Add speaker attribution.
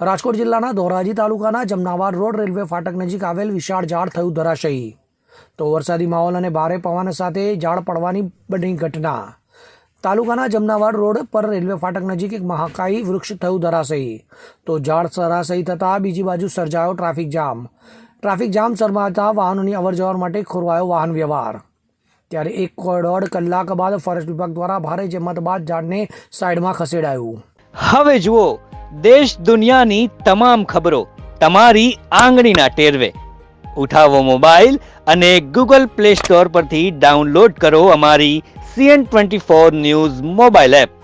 Speaker 1: રાજકોટ જિલ્લાના ધોરાજી તાલુકાના જમનાબાદ road railway ફાટક નજીક આવેલ વિશાળ ઝાડ થયું ધરાશયી। તો વરસાદી માહોલ અને ભારે પવન સાથે ઝાડ પડવાની બની ઘટના। તાલુકાના જમનાબાદ રોડ પર રેલવે ફાટક નજીક એક મહાકાય વૃક્ષ થયું ધરાશયી। તો ઝાડ ધરાશયી થતાં બીજી બાજુ સર્જાયો ટ્રાફિક જામ સર્જાતા વાહનોની અવરજવર માટે ખોરવાયો વાહન વ્યવહાર। ત્યારે 1.5 કલાક બાદ ફોરેસ્ટ વિભાગ દ્વારા ભારે જહેમત બાદ ઝાડને સાઈડમાં ખસેડાયું।
Speaker 2: હવે જુઓ દેશ દુનિયાની તમામ ખબરો તમારી આંગળીના ટેરવે। ઉઠાવો મોબાઈલ અને ગૂગલ પ્લે સ્ટોર પરથી ડાઉનલોડ કરો અમારી CN24 ન્યૂઝ મોબાઈલ એપ।